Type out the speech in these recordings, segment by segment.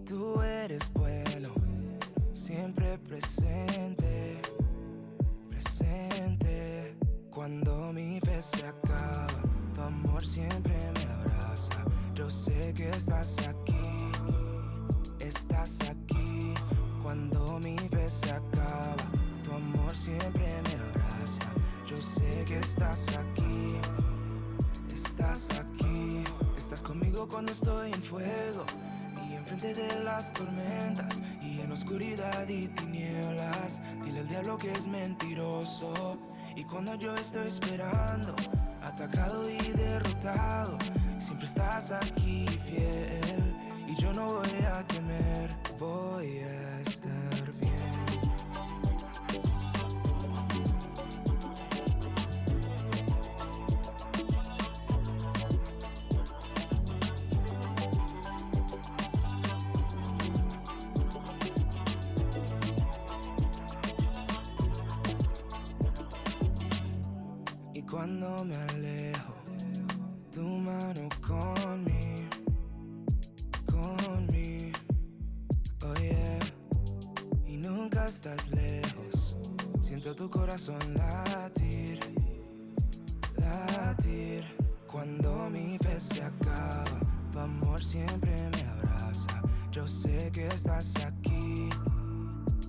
Tú eres bueno, siempre presente, presente. Cuando mi fe se acaba, tu amor siempre me abraza. Yo sé que estás aquí, estás aquí. Cuando mi fe se acaba, tu amor siempre me abraza. Yo sé que estás aquí, estás aquí. Estás conmigo cuando estoy en fuego y enfrente de las tormentas y en oscuridad y tinieblas. Dile al diablo que es mentiroso. Y cuando yo estoy esperando, atacado y derrotado, siempre estás aquí fiel. Y yo no voy a temer, voy a estar bien. Y cuando me alejo, tu mano conmigo, oh yeah. Y nunca estás lejos, siento tu corazón latir, latir. Cuando mi fe se acaba, tu amor siempre me abraza. Yo sé que estás aquí,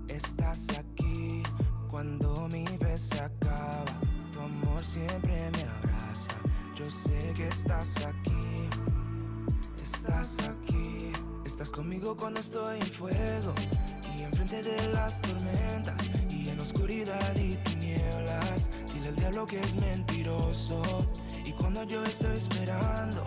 estás aquí. Cuando mi fe se acaba, tu amor siempre me abraza. Yo sé que estás aquí, estás aquí. Estás conmigo cuando estoy en fuego y enfrente de las tormentas y en oscuridad y tinieblas. Dile al diablo que es mentiroso. Y cuando yo estoy esperando,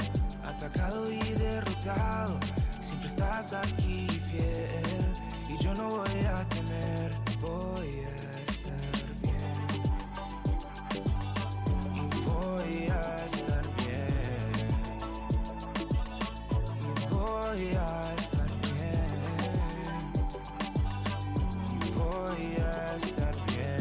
atacado y derrotado, siempre estás aquí fiel. Y yo no voy a temer, voy a estar bien. Y voy a estar bien. Y voy a estar bien. Y voy a estar bien.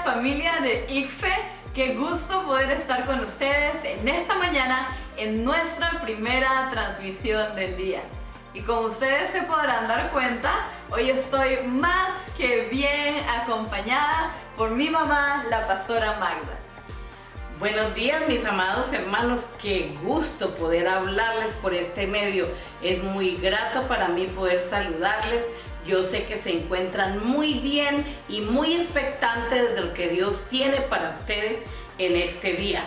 Familia de ICFE, qué gusto poder estar con ustedes en esta mañana en nuestra primera transmisión del día. Y como ustedes se podrán dar cuenta, hoy estoy más que bien acompañada por mi mamá, la pastora Magda. Buenos días, mis amados hermanos, qué gusto poder hablarles por este medio. Es muy grato para mí poder saludarles. Yo sé que se encuentran muy bien y muy expectantes de lo que Dios tiene para ustedes en este día.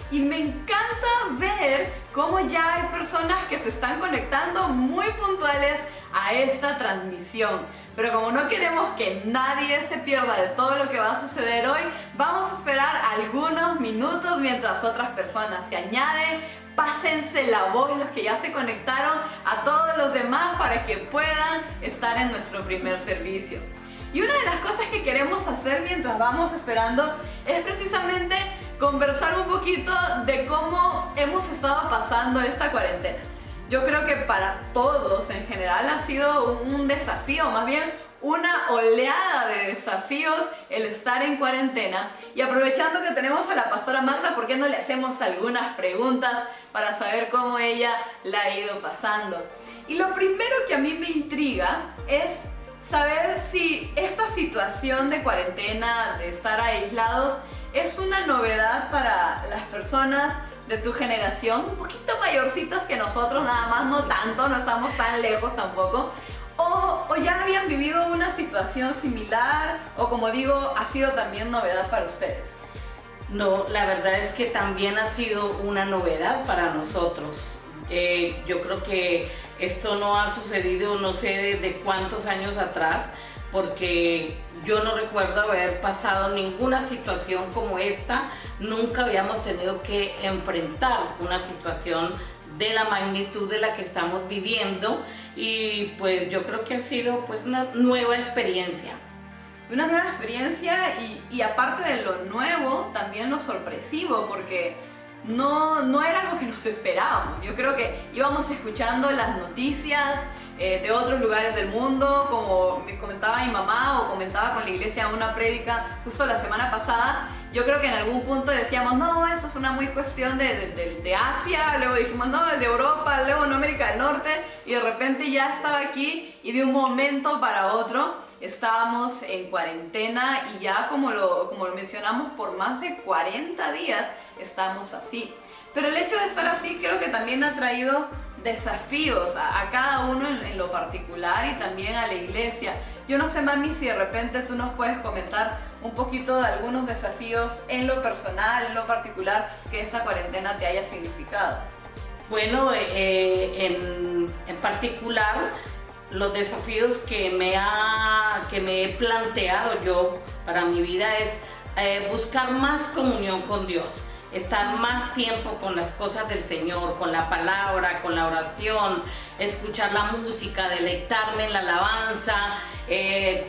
Y me encanta ver cómo ya hay personas que se están conectando muy puntuales a esta transmisión. Pero como no queremos que nadie se pierda de todo lo que va a suceder hoy, vamos a esperar algunos minutos mientras otras personas se añaden. Pásense la voz los que ya se conectaron a todos los demás para que puedan estar en nuestro primer servicio. Y una de las cosas que queremos hacer mientras vamos esperando es precisamente conversar un poquito de cómo hemos estado pasando esta cuarentena. Yo creo que para todos en general ha sido un desafío, más bien una oleada de desafíos el estar en cuarentena. Y aprovechando que tenemos a la pastora Magda, ¿por qué no le hacemos algunas preguntas para saber cómo ella la ha ido pasando? Y lo primero que a mí me intriga es saber si esta situación de cuarentena, de estar aislados, es una novedad para las personas de tu generación, un poquito mayorcitas que nosotros, nada más, no tanto, no estamos tan lejos tampoco, o ya habían vivido una situación similar, o como digo, ha sido también novedad para ustedes. No, la verdad es que también ha sido una novedad para nosotros. Yo creo que esto no ha sucedido no sé desde cuántos años atrás, porque yo no recuerdo haber pasado ninguna situación como esta. Nunca habíamos tenido que enfrentar una situación de la magnitud de la que estamos viviendo, y pues yo creo que ha sido pues una nueva experiencia. Una nueva experiencia y aparte de lo nuevo, también lo sorpresivo, porque no era algo que nos esperábamos. Yo creo que íbamos escuchando las noticias de otros lugares del mundo, como me comentaba mi mamá o comentaba con la iglesia una prédica justo la semana pasada. Yo creo que en algún punto decíamos, no, eso es una muy cuestión de Asia, luego dijimos, no, es de Europa, luego en América del Norte, y de repente ya estaba aquí, y de un momento para otro estábamos en cuarentena, y ya como lo mencionamos, por más de 40 días estamos así. Pero el hecho de estar así creo que también ha traído desafíos a cada uno en lo particular, y también a la iglesia. Yo no sé, mami, si de repente tú nos puedes comentar un poquito de algunos desafíos en lo personal, en lo particular, que esta cuarentena te haya significado. Bueno, en particular, los desafíos que me he planteado yo para mi vida es buscar más comunión con Dios, estar más tiempo con las cosas del Señor, con la palabra, con la oración, escuchar la música, deleitarme en la alabanza,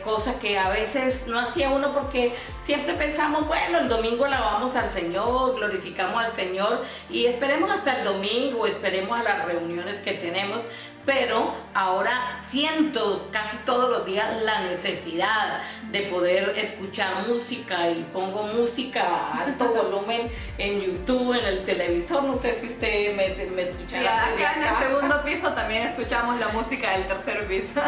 cosa que a veces no hacía uno, porque siempre pensamos, bueno, el domingo alabamos al Señor, glorificamos al Señor y esperemos hasta el domingo, esperemos a las reuniones que tenemos. Pero ahora siento casi todos los días la necesidad de poder escuchar música, y pongo música a alto volumen en YouTube, en el televisor. No sé si usted me escuchará. Sí, acá en el segundo piso también escuchamos la música del tercer piso.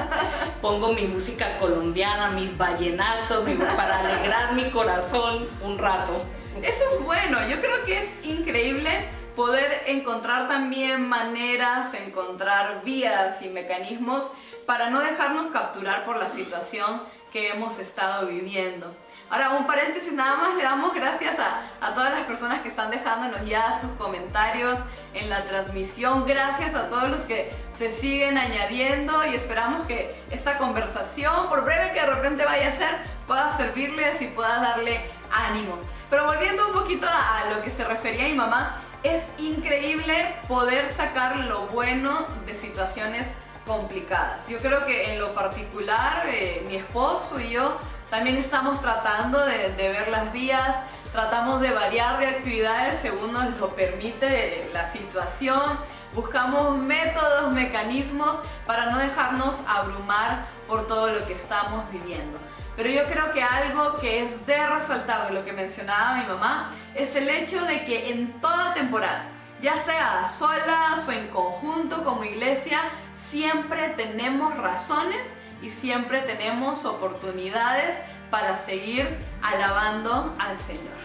Pongo mi música colombiana, mis vallenatos, para alegrar mi corazón un rato. Eso es bueno, yo creo que es increíble poder encontrar también maneras, encontrar vías y mecanismos para no dejarnos capturar por la situación que hemos estado viviendo. Ahora, un paréntesis nada más, le damos gracias a todas las personas que están dejándonos ya sus comentarios en la transmisión. Gracias a todos los que se siguen añadiendo, y esperamos que esta conversación, por breve que de repente vaya a ser, pueda servirles y pueda darle ánimo. Pero volviendo un poquito a lo que se refería a mi mamá, es increíble poder sacar lo bueno de situaciones complicadas. Yo creo que en lo particular, mi esposo y yo también estamos tratando de ver las vías, tratamos de variar de actividades según nos lo permite la situación, buscamos métodos, mecanismos para no dejarnos abrumar por todo lo que estamos viviendo. Pero yo creo que algo que es de resaltar de lo que mencionaba mi mamá es el hecho de que en toda temporada, ya sea solas o en conjunto como iglesia, siempre tenemos razones y siempre tenemos oportunidades para seguir alabando al Señor.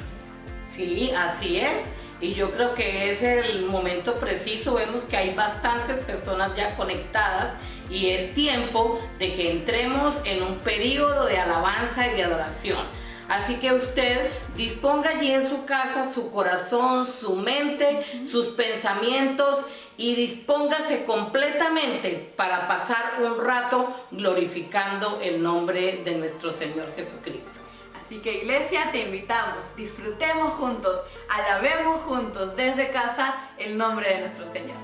Sí, así es. Y yo creo que es el momento preciso. Vemos que hay bastantes personas ya conectadas y es tiempo de que entremos en un periodo de alabanza y de adoración. Así que usted disponga allí en su casa su corazón, su mente, sus pensamientos y dispóngase completamente para pasar un rato glorificando el nombre de nuestro Señor Jesucristo. Así que iglesia, te invitamos, disfrutemos juntos, alabemos juntos desde casa el nombre de nuestro Señor.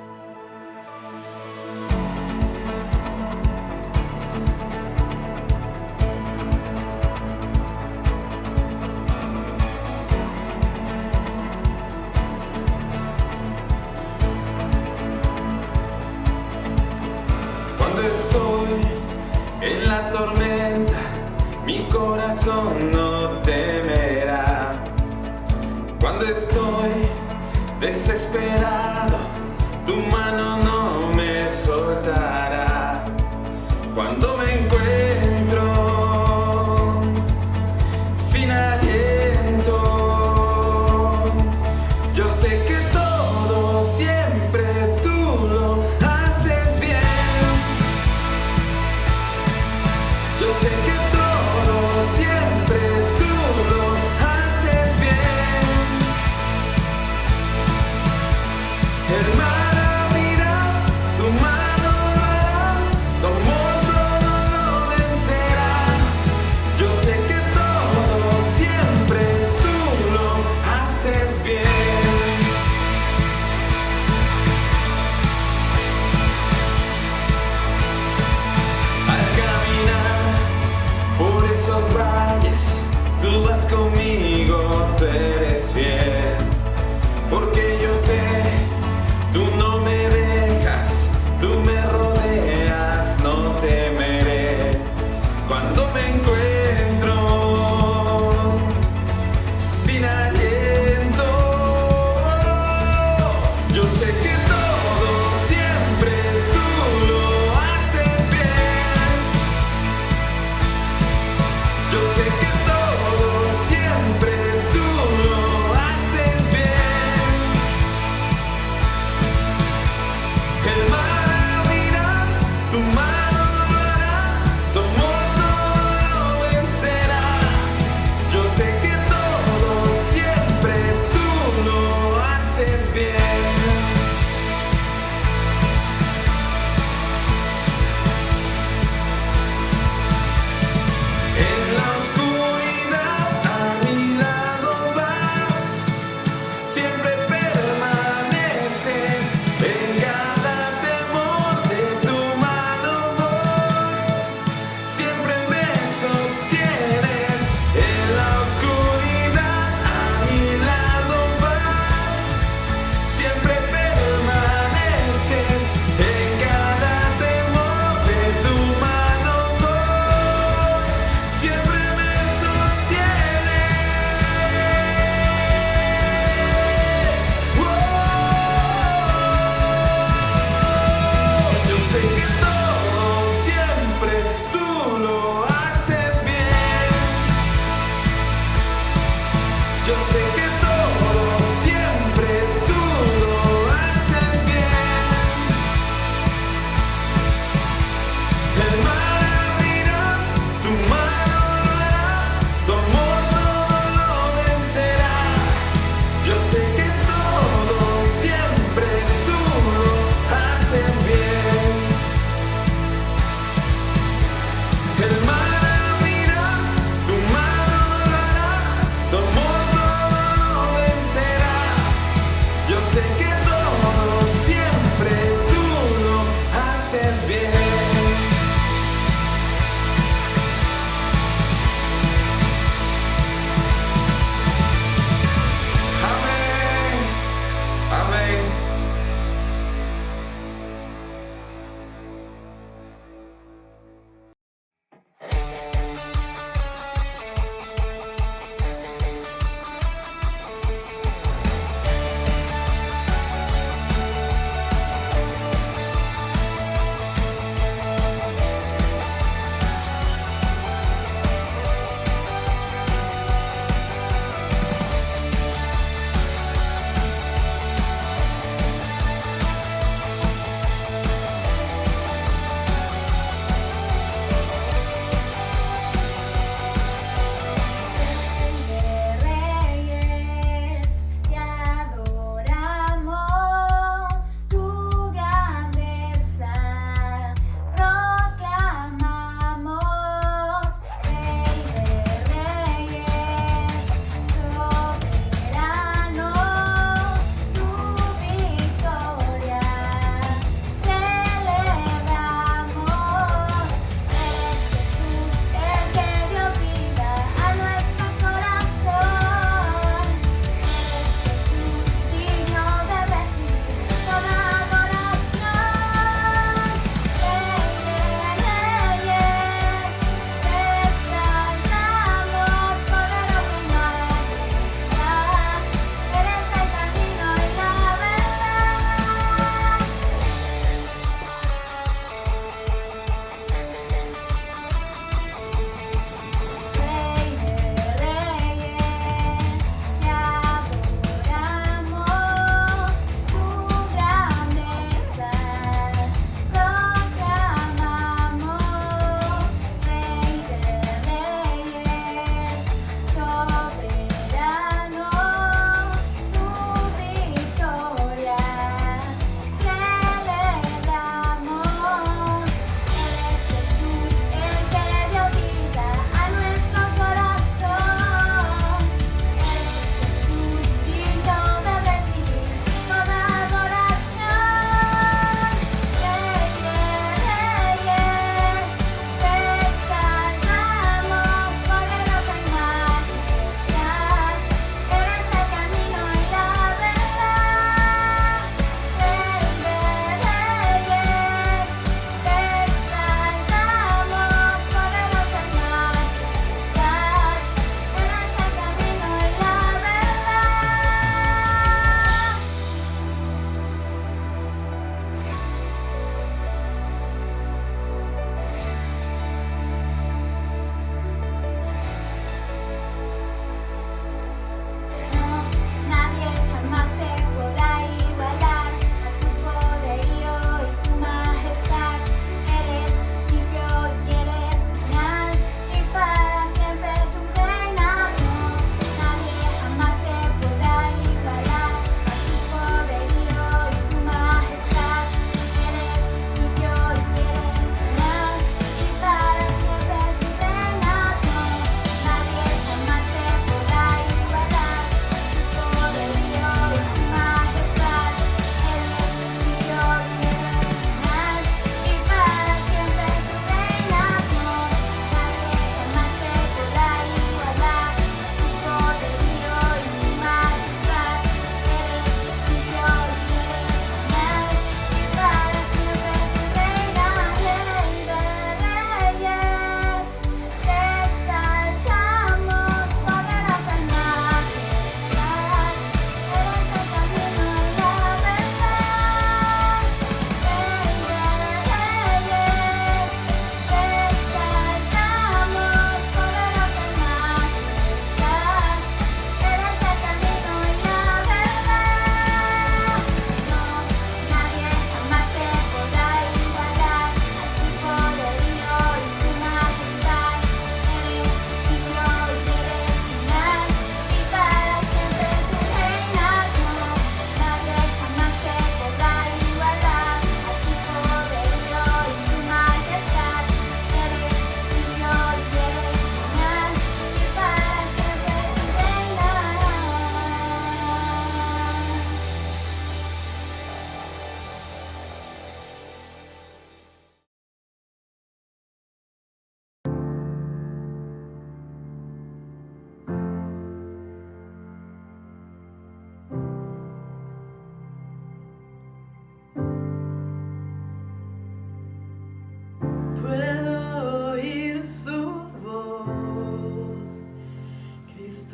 Cuando estoy en la tormenta, mi corazón no temerá. Cuando estoy desesperado, tu mano no me soltará. Cuando me encuentro sin aliento, yo sé que todo siempre tú lo haces bien. Yo sé que todo siempre tú lo haces bien. El mar abrirás, tu mano lo hará, tu amor todo lo vencerá. Yo sé que todo siempre tú lo haces bien. Al caminar por esos valles, tú vas conmigo, tú eres fiel. Porque yo sé, tú no me dejas, tú me rodeas, no temeré. Cuando me encuentro sin aliento, yo sé que todo siempre tú lo haces bien. Yo sé que todo siempre tú lo haces bien. El mar abrirás, tu mano lo hará, tu amor todo lo vencerá. Yo sé que todo siempre tú lo haces bien. En la oscuridad a mi lado vas, siempre permaneces. En cada temor de tu mano voy, siempre me sostienes. En la oscuridad a mi lado vas, siempre permaneces. En cada temor de tu mano voy, siempre me sostienes. Yo sé que todo siempre tú lo haces bien. Yo sé que todo siempre tú lo haces bien. El mar abrirás, tu mano lo hará, tu amor todo lo vencerá. Yo sé que todo siempre tú lo haces bien. El mar abrirás, tu mano lo hará, tu amor todo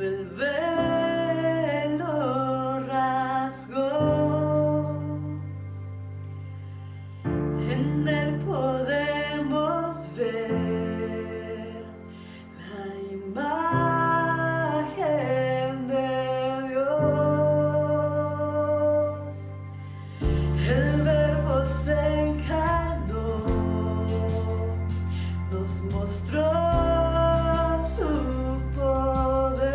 Cristo el velo rasgó. En él podemos ver la imagen de Dios. El Verbo se encarnó, nos mostró su poder.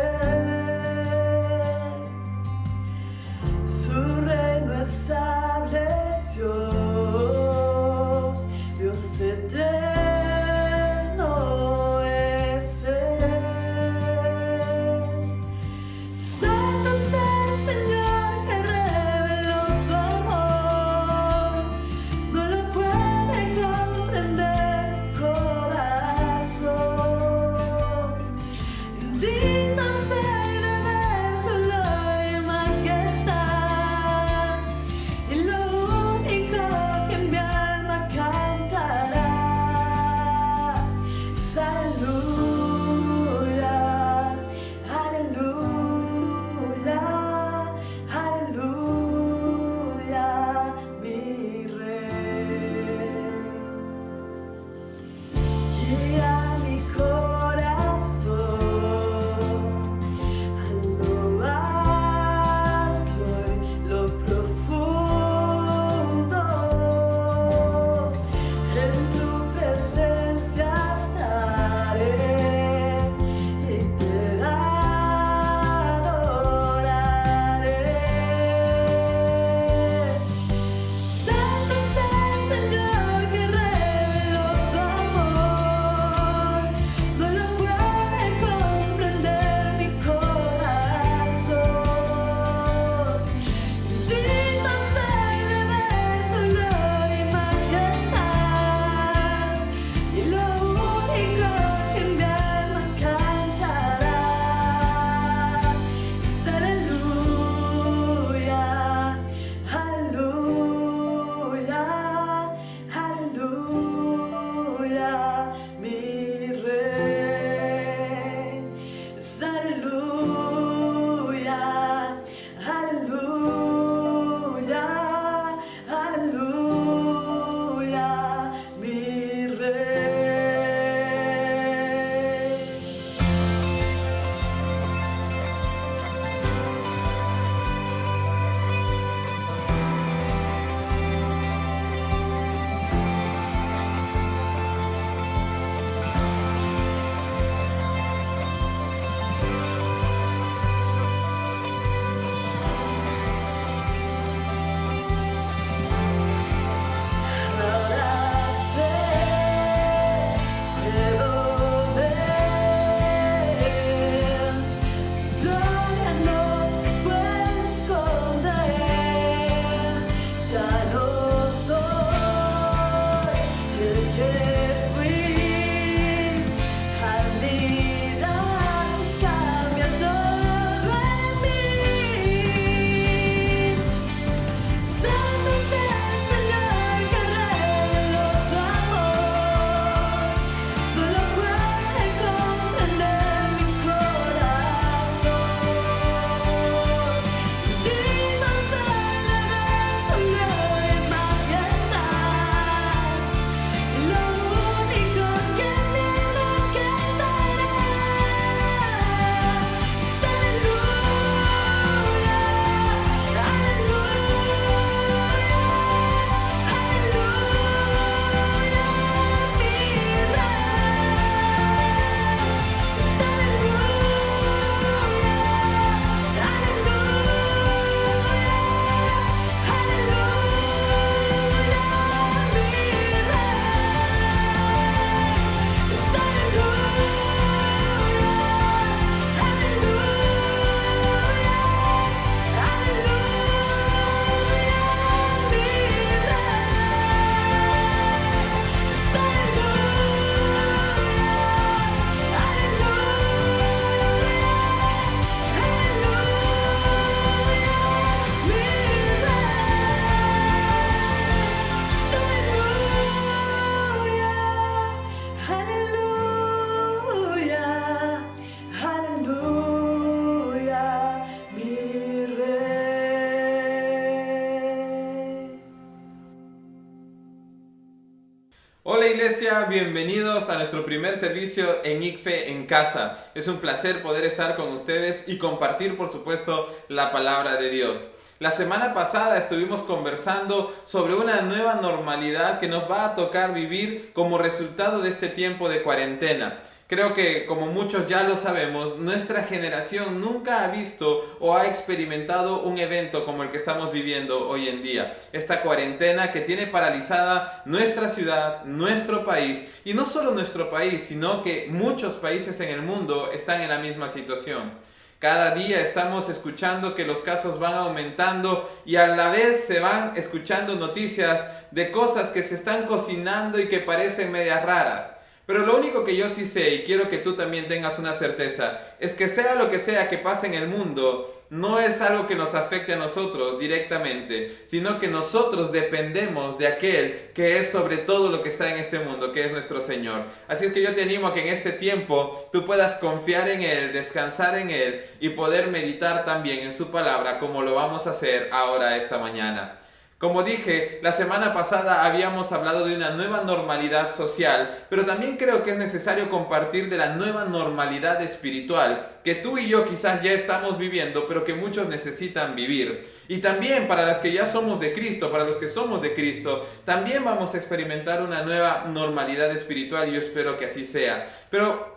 Hola iglesia, bienvenidos a nuestro primer servicio en ICFE en casa. Es un placer poder estar con ustedes y compartir, por supuesto, la palabra de Dios. La semana pasada estuvimos conversando sobre una nueva normalidad que nos va a tocar vivir como resultado de este tiempo de cuarentena. Creo que, como muchos ya lo sabemos, nuestra generación nunca ha visto o ha experimentado un evento como el que estamos viviendo hoy en día. Esta cuarentena que tiene paralizada nuestra ciudad, nuestro país, y no solo nuestro país, sino que muchos países en el mundo están en la misma situación. Cada día estamos escuchando que los casos van aumentando y a la vez se van escuchando noticias de cosas que se están cocinando y que parecen medias raras. Pero lo único que yo sí sé, y quiero que tú también tengas una certeza, es que sea lo que sea que pase en el mundo, no es algo que nos afecte a nosotros directamente, sino que nosotros dependemos de aquel que es sobre todo lo que está en este mundo, que es nuestro Señor. Así es que yo te animo a que en este tiempo tú puedas confiar en Él, descansar en Él y poder meditar también en su palabra como lo vamos a hacer ahora esta mañana. Como dije, la semana pasada habíamos hablado de una nueva normalidad social, pero también creo que es necesario compartir de la nueva normalidad espiritual que tú y yo quizás ya estamos viviendo, pero que muchos necesitan vivir. Y también para los que ya somos de Cristo, para los que somos de Cristo, también vamos a experimentar una nueva normalidad espiritual y yo espero que así sea. Pero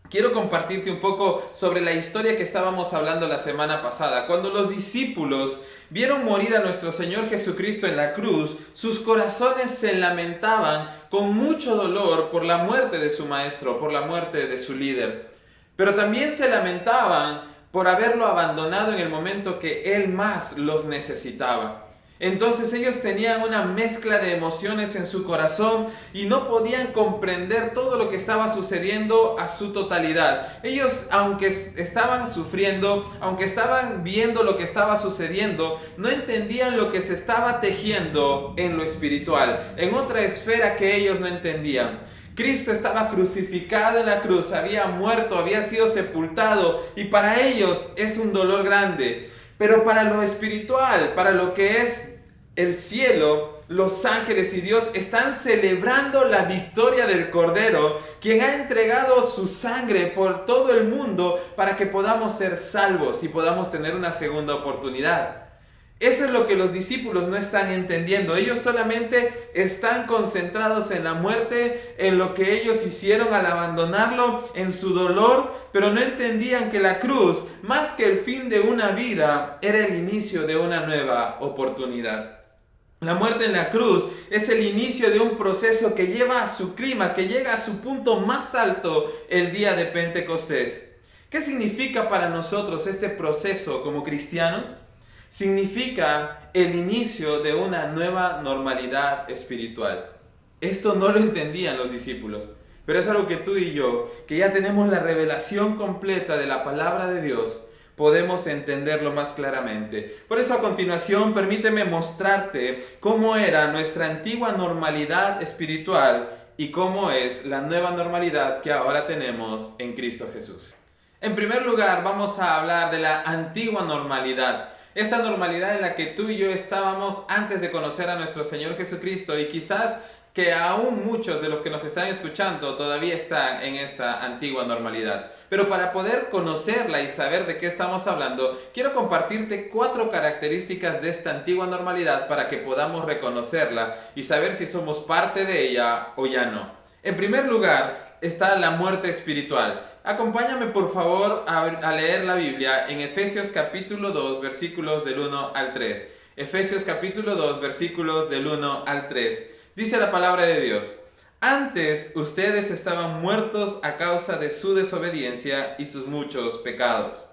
quiero compartirte un poco sobre la historia que estábamos hablando la semana pasada. Cuando los discípulos vieron morir a nuestro Señor Jesucristo en la cruz, sus corazones se lamentaban con mucho dolor por la muerte de su maestro, por la muerte de su líder. Pero también se lamentaban por haberlo abandonado en el momento que Él más los necesitaba. Entonces ellos tenían una mezcla de emociones en su corazón y no podían comprender todo lo que estaba sucediendo a su totalidad. Ellos, aunque estaban sufriendo, aunque estaban viendo lo que estaba sucediendo, no entendían lo que se estaba tejiendo en lo espiritual, en otra esfera que ellos no entendían. Cristo estaba crucificado en la cruz, había muerto, había sido sepultado y para ellos es un dolor grande. Pero para lo espiritual, para lo que es el cielo, los ángeles y Dios están celebrando la victoria del Cordero, quien ha entregado su sangre por todo el mundo para que podamos ser salvos y podamos tener una segunda oportunidad. Eso es lo que los discípulos no están entendiendo. Ellos solamente están concentrados en la muerte, en lo que ellos hicieron al abandonarlo, en su dolor, pero no entendían que la cruz, más que el fin de una vida, era el inicio de una nueva oportunidad. La muerte en la cruz es el inicio de un proceso que lleva a su clima, que llega a su punto más alto el día de Pentecostés. ¿Qué significa para nosotros este proceso como cristianos? Significa el inicio de una nueva normalidad espiritual. Esto no lo entendían los discípulos, pero es algo que tú y yo, que ya tenemos la revelación completa de la palabra de Dios, podemos entenderlo más claramente. Por eso a continuación permíteme mostrarte cómo era nuestra antigua normalidad espiritual y cómo es la nueva normalidad que ahora tenemos en Cristo Jesús. En primer lugar, vamos a hablar de la antigua normalidad. Esta normalidad en la que tú y yo estábamos antes de conocer a nuestro Señor Jesucristo y quizás que aún muchos de los que nos están escuchando todavía están en esta antigua normalidad. Pero para poder conocerla y saber de qué estamos hablando, quiero compartirte 4 características de esta antigua normalidad para que podamos reconocerla y saber si somos parte de ella o ya no. En primer lugar, está la muerte espiritual. Acompáñame por favor a leer la Biblia en Efesios capítulo 2 versículos del 1 al 3. Efesios capítulo 2 versículos del 1 al 3. Dice la palabra de Dios: antes ustedes estaban muertos a causa de su desobediencia y sus muchos pecados.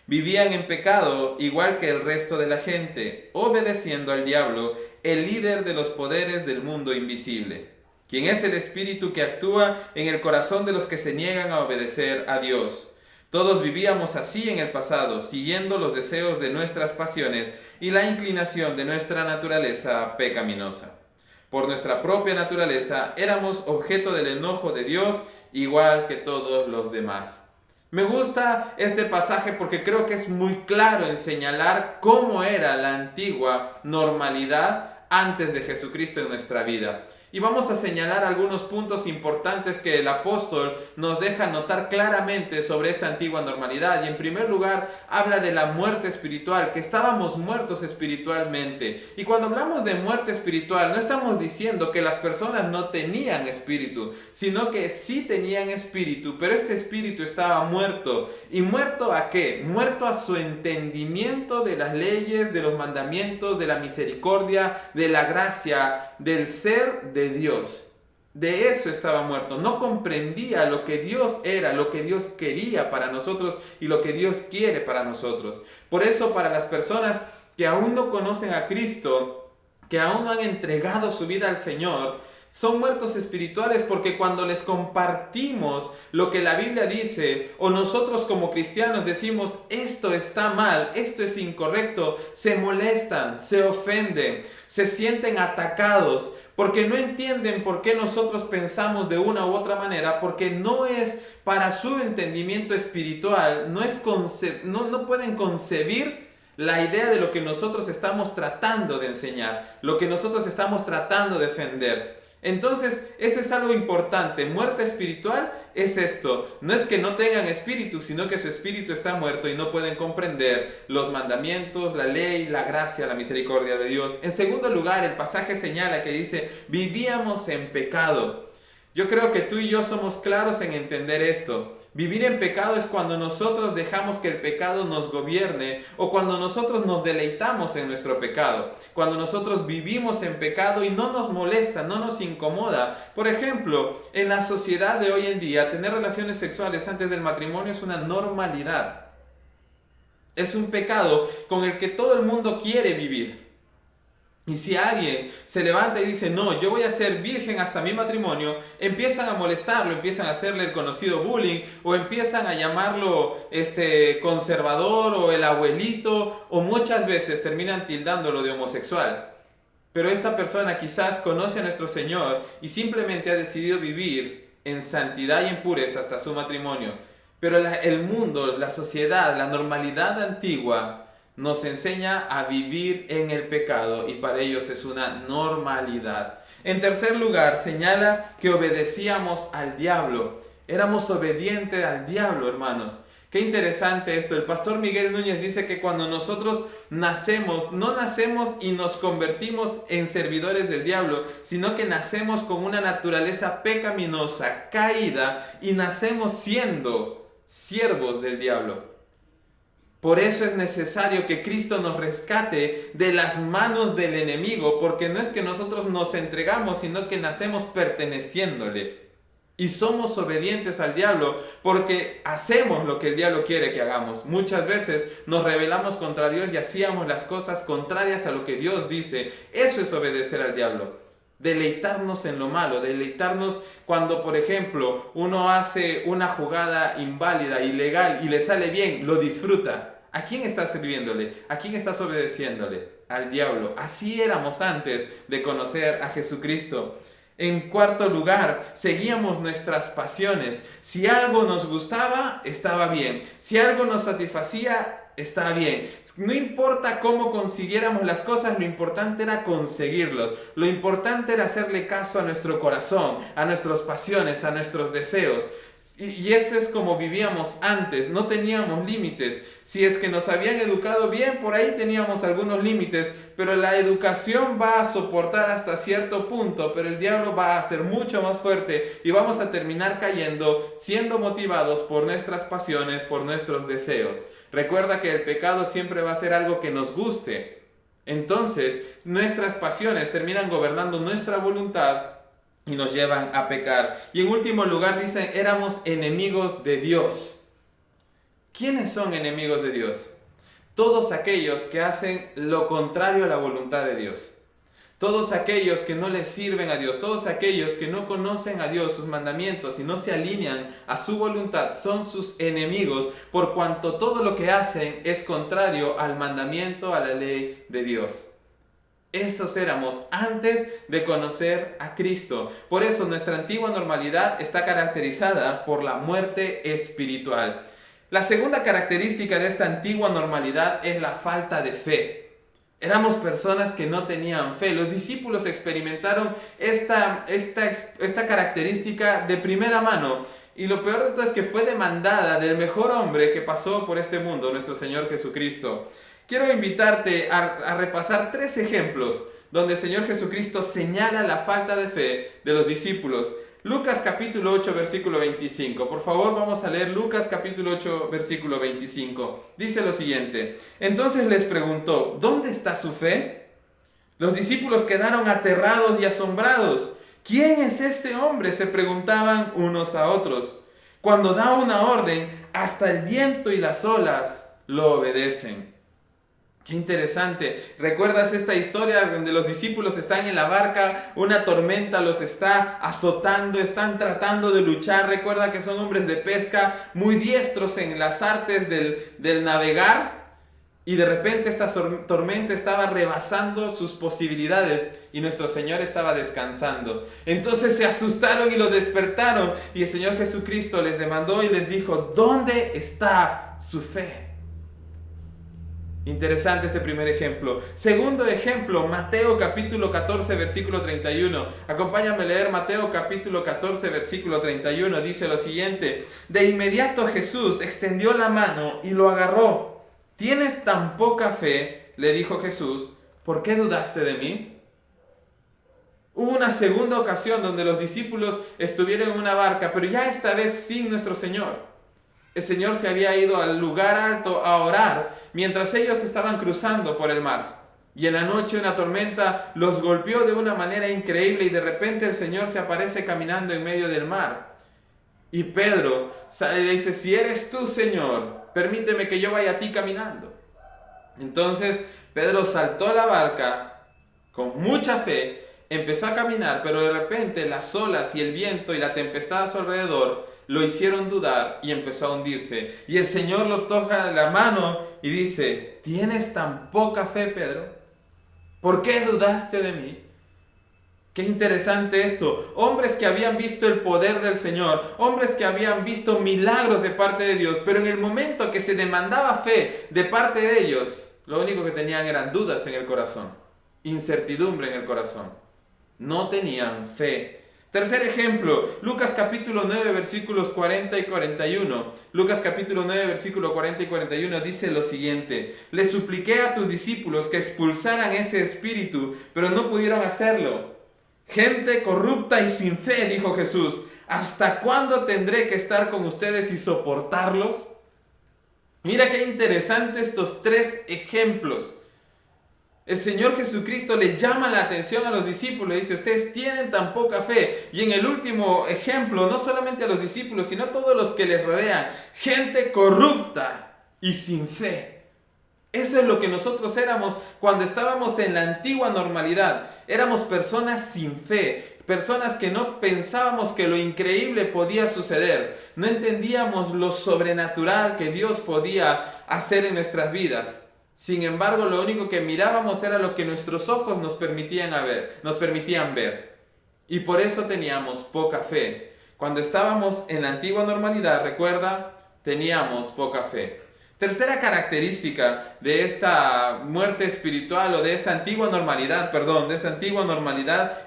Vivían en pecado igual que el resto de la gente, obedeciendo al diablo, el líder de los poderes del mundo invisible, quien es el espíritu que actúa en el corazón de los que se niegan a obedecer a Dios. Todos vivíamos así en el pasado, siguiendo los deseos de nuestras pasiones y la inclinación de nuestra naturaleza pecaminosa. Por nuestra propia naturaleza éramos objeto del enojo de Dios, igual que todos los demás. Me gusta este pasaje porque creo que es muy claro en señalar cómo era la antigua normalidad antes de Jesucristo en nuestra vida. Y vamos a señalar algunos puntos importantes que el apóstol nos deja notar claramente sobre esta antigua normalidad. Y en primer lugar, habla de la muerte espiritual, que estábamos muertos espiritualmente. Y cuando hablamos de muerte espiritual, no estamos diciendo que las personas no tenían espíritu, sino que sí tenían espíritu, pero este espíritu estaba muerto. ¿Y muerto a qué? Muerto a su entendimiento de las leyes, de los mandamientos, de la misericordia, de la gracia, del ser de Dios. De eso estaba muerto. No comprendía lo que Dios era, lo que Dios quería para nosotros y lo que Dios quiere para nosotros. Por eso, para las personas que aún no conocen a Cristo, que aún no han entregado su vida al Señor, son muertos espirituales, porque cuando les compartimos lo que la Biblia dice, o nosotros como cristianos decimos esto está mal, esto es incorrecto, se molestan, se ofenden, se sienten atacados, porque no entienden por qué nosotros pensamos de una u otra manera, porque no es para su entendimiento espiritual, no pueden concebir la idea de lo que nosotros estamos tratando de enseñar, lo que nosotros estamos tratando de defender. Entonces, eso es algo importante. Muerte espiritual es esto. No es que no tengan espíritu, sino que su espíritu está muerto y no pueden comprender los mandamientos, la ley, la gracia, la misericordia de Dios. En segundo lugar, el pasaje señala que dice, vivíamos en pecado. Yo creo que tú y yo somos claros en entender esto. Vivir en pecado es cuando nosotros dejamos que el pecado nos gobierne, o cuando nosotros nos deleitamos en nuestro pecado. Cuando nosotros vivimos en pecado y no nos molesta, no nos incomoda. Por ejemplo, en la sociedad de hoy en día, tener relaciones sexuales antes del matrimonio es una normalidad. Es un pecado con el que todo el mundo quiere vivir. Y si alguien se levanta y dice, no, yo voy a ser virgen hasta mi matrimonio, empiezan a molestarlo, empiezan a hacerle el conocido bullying, o empiezan a llamarlo conservador, o el abuelito, o muchas veces terminan tildándolo de homosexual. Pero esta persona quizás conoce a nuestro Señor y simplemente ha decidido vivir en santidad y en pureza hasta su matrimonio. Pero el mundo, la sociedad, la normalidad antigua nos enseña a vivir en el pecado, y para ellos es una normalidad. En tercer lugar, señala que obedecíamos al diablo. Éramos obedientes al diablo, hermanos. Qué interesante esto. El pastor Miguel Núñez dice que cuando nosotros nacemos, no nacemos y nos convertimos en servidores del diablo, sino que nacemos con una naturaleza pecaminosa, caída, y nacemos siendo siervos del diablo. Por eso es necesario que Cristo nos rescate de las manos del enemigo, porque no es que nosotros nos entregamos, sino que nacemos perteneciéndole. Y somos obedientes al diablo porque hacemos lo que el diablo quiere que hagamos. Muchas veces nos rebelamos contra Dios y hacíamos las cosas contrarias a lo que Dios dice. Eso es obedecer al diablo. Deleitarnos en lo malo, deleitarnos cuando, por ejemplo, uno hace una jugada inválida, ilegal, y le sale bien, lo disfruta. ¿A quién estás sirviéndole? ¿A quién estás obedeciéndole? Al diablo. Así éramos antes de conocer a Jesucristo. En cuarto lugar, seguíamos nuestras pasiones. Si algo nos gustaba, estaba bien. Si algo nos satisfacía, está bien. No importa cómo consiguiéramos las cosas, lo importante era conseguirlos. Lo importante era hacerle caso a nuestro corazón, a nuestras pasiones, a nuestros deseos. Y eso es como vivíamos antes, no teníamos límites. Si es que nos habían educado bien, por ahí teníamos algunos límites, pero la educación va a soportar hasta cierto punto, pero el diablo va a ser mucho más fuerte y vamos a terminar cayendo, siendo motivados por nuestras pasiones, por nuestros deseos. Recuerda que el pecado siempre va a ser algo que nos guste. Entonces, nuestras pasiones terminan gobernando nuestra voluntad y nos llevan a pecar. Y en último lugar dicen, éramos enemigos de Dios. ¿Quiénes son enemigos de Dios? Todos aquellos que hacen lo contrario a la voluntad de Dios. Todos aquellos que no le sirven a Dios, todos aquellos que no conocen a Dios, sus mandamientos, y no se alinean a su voluntad, son sus enemigos, por cuanto todo lo que hacen es contrario al mandamiento, a la ley de Dios. Esos éramos antes de conocer a Cristo. Por eso nuestra antigua normalidad está caracterizada por la muerte espiritual. La segunda característica de esta antigua normalidad es la falta de fe. Éramos personas que no tenían fe. Los discípulos experimentaron esta característica de primera mano. Y lo peor de todo es que fue demandada del mejor hombre que pasó por este mundo, nuestro Señor Jesucristo. Quiero invitarte a repasar 3 ejemplos donde el Señor Jesucristo señala la falta de fe de los discípulos. Lucas capítulo 8 versículo 25. Por favor, vamos a leer Lucas capítulo 8 versículo 25. Dice lo siguiente: entonces les preguntó, ¿dónde está su fe? Los discípulos quedaron aterrados y asombrados. ¿Quién es este hombre?, se preguntaban unos a otros. Cuando da una orden, hasta el viento y las olas lo obedecen. Qué interesante. ¿Recuerdas esta historia donde los discípulos están en la barca, una tormenta los está azotando, están tratando de luchar? Recuerda que son hombres de pesca, muy diestros en las artes del navegar, y de repente esta tormenta estaba rebasando sus posibilidades y nuestro Señor estaba descansando. Entonces se asustaron y lo despertaron, y el Señor Jesucristo les demandó y les dijo: ¿dónde está su fe? Interesante este primer ejemplo. Segundo ejemplo, Mateo capítulo 14 versículo 31. Acompáñame a leer Mateo capítulo 14 versículo 31. Dice lo siguiente: de inmediato Jesús extendió la mano y lo agarró. ¿Tienes tan poca fe?, le dijo Jesús, ¿por qué dudaste de mí? Hubo una segunda ocasión donde los discípulos estuvieron en una barca, pero ya esta vez sin nuestro Señor. El Señor se había ido al lugar alto a orar mientras ellos estaban cruzando por el mar. Y en la noche una tormenta los golpeó de una manera increíble y de repente el Señor se aparece caminando en medio del mar. Y Pedro sale y le dice: si eres tú, Señor, permíteme que yo vaya a ti caminando. Entonces Pedro saltó a la barca con mucha fe, empezó a caminar, pero de repente las olas y el viento y la tempestad a su alrededor lo hicieron dudar y empezó a hundirse. Y el Señor lo toca de la mano y dice: ¿tienes tan poca fe, Pedro? ¿Por qué dudaste de mí? Qué interesante esto. Hombres que habían visto el poder del Señor, hombres que habían visto milagros de parte de Dios, pero en el momento que se demandaba fe de parte de ellos, lo único que tenían eran dudas en el corazón, incertidumbre en el corazón. No tenían fe. Tercer ejemplo, Lucas capítulo 9 versículos 40 y 41. Lucas capítulo 9 versículo 40 y 41 dice lo siguiente: les supliqué a tus discípulos que expulsaran ese espíritu, pero no pudieron hacerlo. Gente corrupta y sin fe, dijo Jesús, ¿hasta cuándo tendré que estar con ustedes y soportarlos? Mira qué interesante estos 3 ejemplos. El Señor Jesucristo le llama la atención a los discípulos y dice: ustedes tienen tan poca fe. Y en el último ejemplo, no solamente a los discípulos, sino a todos los que les rodean, gente corrupta y sin fe. Eso es lo que nosotros éramos cuando estábamos en la antigua normalidad. Éramos personas sin fe, personas que no pensábamos que lo increíble podía suceder. No entendíamos lo sobrenatural que Dios podía hacer en nuestras vidas. Sin embargo, lo único que mirábamos era lo que nuestros ojos nos permitían ver. Y por eso teníamos poca fe. Cuando estábamos en la antigua normalidad, recuerda, teníamos poca fe. Tercera característica de esta muerte espiritual o de esta antigua normalidad,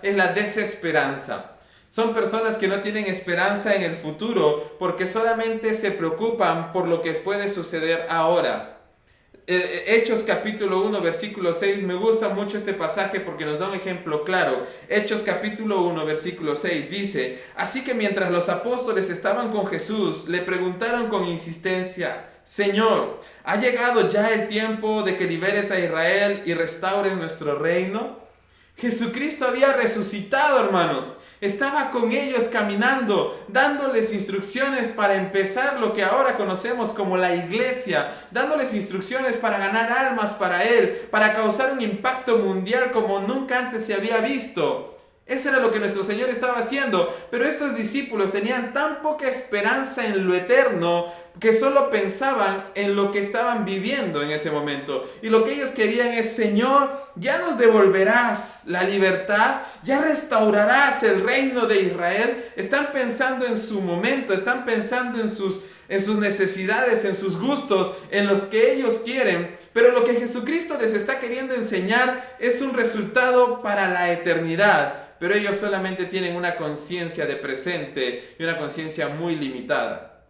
es la desesperanza. Son personas que no tienen esperanza en el futuro porque solamente se preocupan por lo que puede suceder ahora. Hechos capítulo 1 versículo 6, me gusta mucho este pasaje porque nos da un ejemplo claro. Hechos capítulo 1 versículo 6 dice: así que mientras los apóstoles estaban con Jesús, le preguntaron con insistencia: Señor, ¿ha llegado ya el tiempo de que liberes a Israel y restaures nuestro reino? Jesucristo había resucitado, hermanos. Estaba con ellos caminando, dándoles instrucciones para empezar lo que ahora conocemos como la iglesia, dándoles instrucciones para ganar almas para Él, para causar un impacto mundial como nunca antes se había visto. Eso era lo que nuestro Señor estaba haciendo, pero estos discípulos tenían tan poca esperanza en lo eterno que solo pensaban en lo que estaban viviendo en ese momento. Y lo que ellos querían es: Señor, ya nos devolverás la libertad, ya restaurarás el reino de Israel. Están pensando en su momento, están pensando en sus en sus necesidades, en sus gustos, en los que ellos quieren. Pero lo que Jesucristo les está queriendo enseñar es un resultado para la eternidad. Pero ellos solamente tienen una conciencia de presente y una conciencia muy limitada.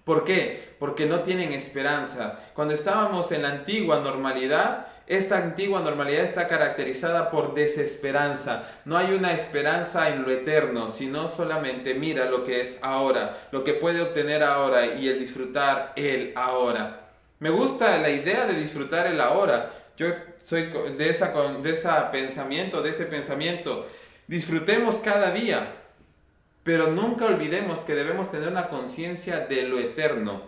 ¿Por qué? Porque no tienen esperanza. Cuando estábamos en la antigua normalidad, esta antigua normalidad está caracterizada por desesperanza. No hay una esperanza en lo eterno, sino solamente mira lo que es ahora, lo que puede obtener ahora y el disfrutar el ahora. Me gusta la idea de disfrutar el ahora. Yo soy de ese pensamiento. Disfrutemos cada día, pero nunca olvidemos que debemos tener una conciencia de lo eterno,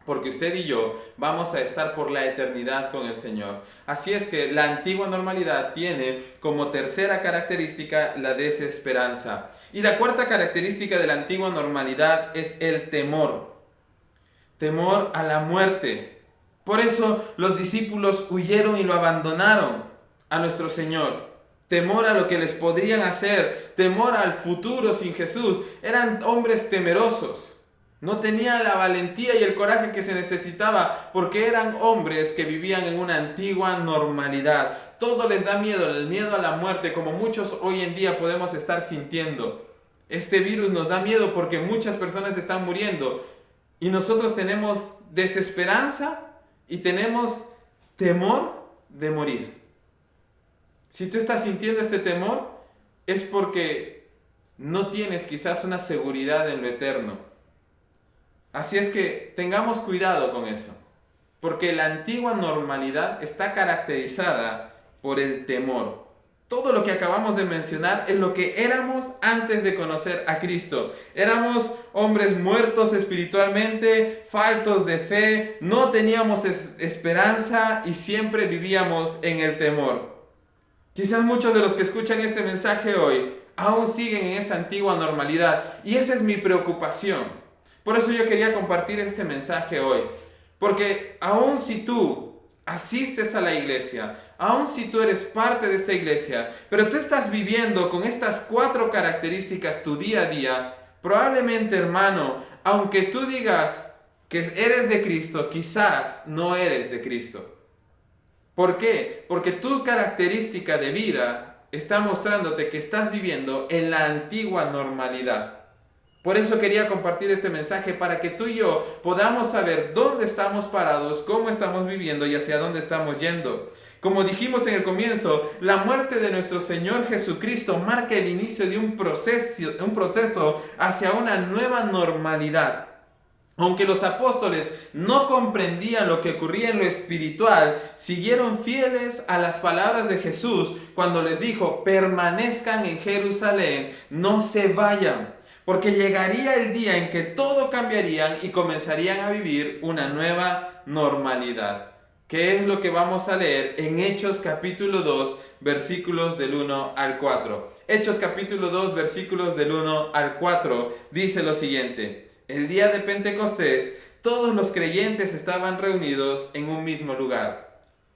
porque usted y yo vamos a estar por la eternidad con el Señor. Así es que la antigua normalidad tiene como tercera característica la desesperanza. Y la cuarta característica de la antigua normalidad es el temor. Temor a la muerte. Por eso los discípulos huyeron y lo abandonaron a nuestro Señor. Temor a lo que les podrían hacer, temor al futuro sin Jesús. Eran hombres temerosos. No tenían la valentía y el coraje que se necesitaba porque eran hombres que vivían en una antigua normalidad. Todo les da miedo, el miedo a la muerte, como muchos hoy en día podemos estar sintiendo. Este virus nos da miedo porque muchas personas están muriendo y nosotros tenemos desesperanza y tenemos temor de morir. Si tú estás sintiendo este temor, es porque no tienes quizás una seguridad en lo eterno. Así es que tengamos cuidado con eso, porque la antigua normalidad está caracterizada por el temor. Todo lo que acabamos de mencionar es lo que éramos antes de conocer a Cristo. Éramos hombres muertos espiritualmente, faltos de fe, no teníamos esperanza y siempre vivíamos en el temor. Quizás muchos de los que escuchan este mensaje hoy aún siguen en esa antigua normalidad y esa es mi preocupación. Por eso yo quería compartir este mensaje hoy. Porque aún si tú asistes a la iglesia, aún si tú eres parte de esta iglesia, pero tú estás viviendo con estas 4 características tu día a día, probablemente, hermano, aunque tú digas que eres de Cristo, quizás no eres de Cristo. ¿Por qué? Porque tu característica de vida está mostrándote que estás viviendo en la antigua normalidad. Por eso quería compartir este mensaje para que tú y yo podamos saber dónde estamos parados, cómo estamos viviendo y hacia dónde estamos yendo. Como dijimos en el comienzo, la muerte de nuestro Señor Jesucristo marca el inicio de un proceso hacia una nueva normalidad. Aunque los apóstoles no comprendían lo que ocurría en lo espiritual, siguieron fieles a las palabras de Jesús cuando les dijo: permanezcan en Jerusalén, no se vayan, porque llegaría el día en que todo cambiaría y comenzarían a vivir una nueva normalidad. ¿Qué es lo que vamos a leer en Hechos capítulo 2, versículos del 1 al 4? Hechos capítulo 2, versículos del 1 al 4 dice lo siguiente: el día de Pentecostés, todos los creyentes estaban reunidos en un mismo lugar.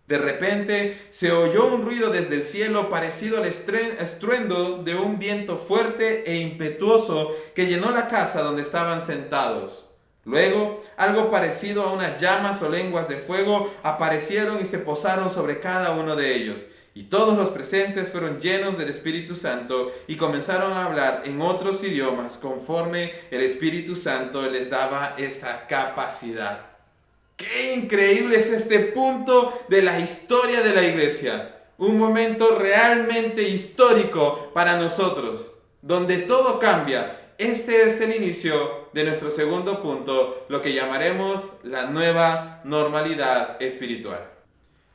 De repente se oyó un ruido desde el cielo parecido al estruendo de un viento fuerte e impetuoso que llenó la casa donde estaban sentados. Luego, algo parecido a unas llamas o lenguas de fuego aparecieron y se posaron sobre cada uno de ellos. Y todos los presentes fueron llenos del Espíritu Santo y comenzaron a hablar en otros idiomas conforme el Espíritu Santo les daba esa capacidad. ¡Qué increíble es este punto de la historia de la iglesia! Un momento realmente histórico para nosotros, donde todo cambia. Este es el inicio de nuestro segundo punto, lo que llamaremos la nueva normalidad espiritual.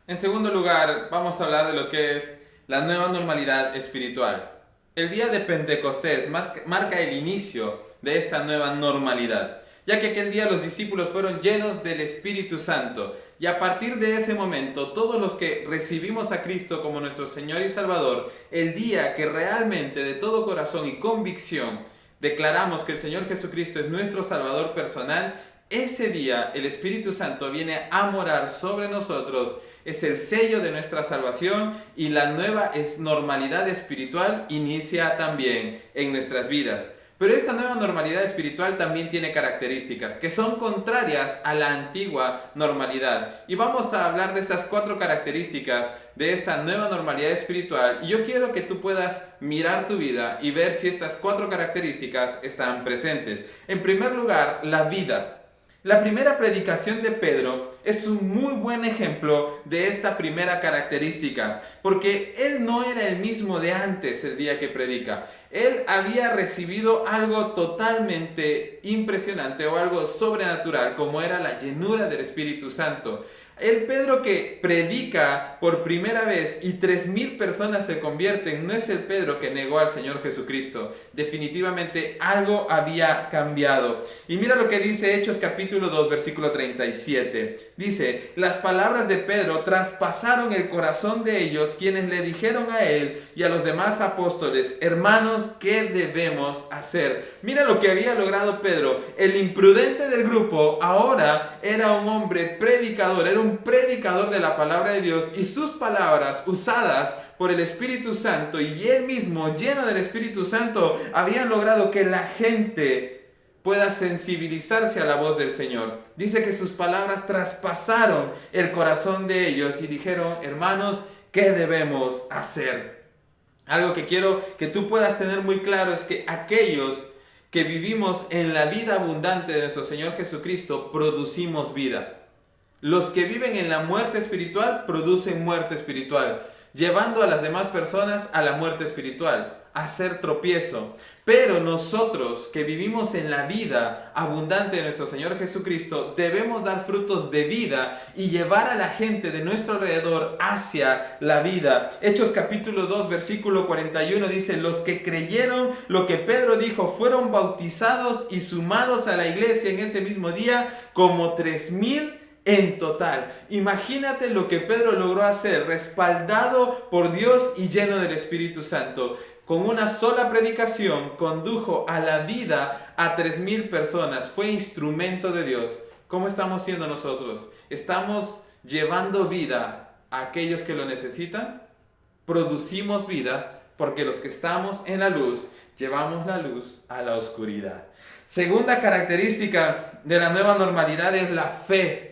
En segundo lugar, vamos a hablar de lo que es la nueva normalidad espiritual. El día de Pentecostés marca el inicio de esta nueva normalidad, ya que aquel día los discípulos fueron llenos del Espíritu Santo. Y a partir de ese momento, todos los que recibimos a Cristo como nuestro Señor y Salvador, el día que realmente de todo corazón y convicción declaramos que el Señor Jesucristo es nuestro Salvador personal, ese día el Espíritu Santo viene a morar sobre nosotros. Es el sello de nuestra salvación y la nueva normalidad espiritual inicia también en nuestras vidas. Pero esta nueva normalidad espiritual también tiene características que son contrarias a la antigua normalidad. Y vamos a hablar de estas 4 características de esta nueva normalidad espiritual. Y yo quiero que tú puedas mirar tu vida y ver si estas 4 características están presentes. En primer lugar, la vida. La primera predicación de Pedro es un muy buen ejemplo de esta primera característica, porque él no era el mismo de antes el día que predica. Él había recibido algo totalmente impresionante o algo sobrenatural, como era la llenura del Espíritu Santo. El Pedro que predica por primera vez y 3,000 personas se convierten, no es el Pedro que negó al Señor Jesucristo. Definitivamente algo había cambiado. Y mira lo que dice Hechos capítulo 2, versículo 37. Dice, las palabras de Pedro traspasaron el corazón de ellos, quienes le dijeron a él y a los demás apóstoles, hermanos, ¿qué debemos hacer? Mira lo que había logrado Pedro. El imprudente del grupo ahora era un hombre predicador, era un predicador de la palabra de Dios, y sus palabras usadas por el Espíritu Santo y él mismo lleno del Espíritu Santo habían logrado que la gente pueda sensibilizarse a la voz del Señor. Dice que sus palabras traspasaron el corazón de ellos y dijeron, hermanos, ¿qué debemos hacer? Algo que quiero que tú puedas tener muy claro es que aquellos que vivimos en la vida abundante de nuestro Señor Jesucristo producimos vida. Los que viven en la muerte espiritual producen muerte espiritual, llevando a las demás personas a la muerte espiritual, a hacer tropiezo. Pero nosotros que vivimos en la vida abundante de nuestro Señor Jesucristo, debemos dar frutos de vida y llevar a la gente de nuestro alrededor hacia la vida. Hechos capítulo 2, versículo 41 dice, los que creyeron lo que Pedro dijo fueron bautizados y sumados a la iglesia en ese mismo día como 3,000 en total. Imagínate lo que Pedro logró hacer, respaldado por Dios y lleno del Espíritu Santo. Con una sola predicación condujo a la vida a 3,000 personas. Fue instrumento de Dios. ¿Cómo estamos siendo nosotros? ¿Estamos llevando vida a aquellos que lo necesitan? Producimos vida porque los que estamos en la luz llevamos la luz a la oscuridad. Segunda característica de la nueva normalidad es la fe.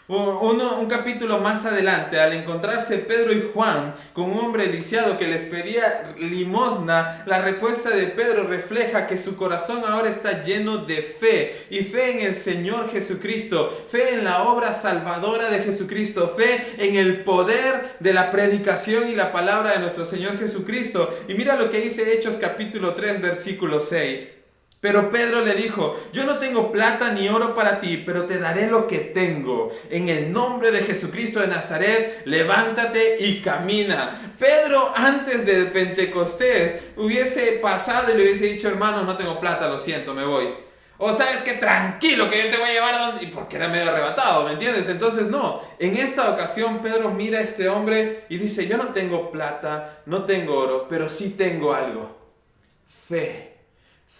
Un capítulo más adelante, al encontrarse Pedro y Juan con un hombre lisiado que les pedía limosna, la respuesta de Pedro refleja que su corazón ahora está lleno de fe, y fe en el Señor Jesucristo, fe en la obra salvadora de Jesucristo, fe en el poder de la predicación y la palabra de nuestro Señor Jesucristo. Y mira lo que dice Hechos capítulo 3, versículo 6. Pero Pedro le dijo, yo no tengo plata ni oro para ti, pero te daré lo que tengo. En el nombre de Jesucristo de Nazaret, levántate y camina. Pedro antes del Pentecostés hubiese pasado y le hubiese dicho, hermano, no tengo plata, lo siento, me voy. O sabes que tranquilo, que yo te voy a llevar donde... Y porque era medio arrebatado, ¿me entiendes? Entonces no, en esta ocasión Pedro mira a este hombre y dice, yo no tengo plata, no tengo oro, pero sí tengo algo. Fe.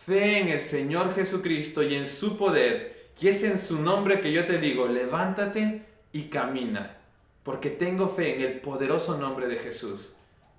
Fe en el Señor Jesucristo y en su poder, y es en su nombre que yo te digo, levántate y camina, porque tengo fe en el poderoso nombre de Jesús.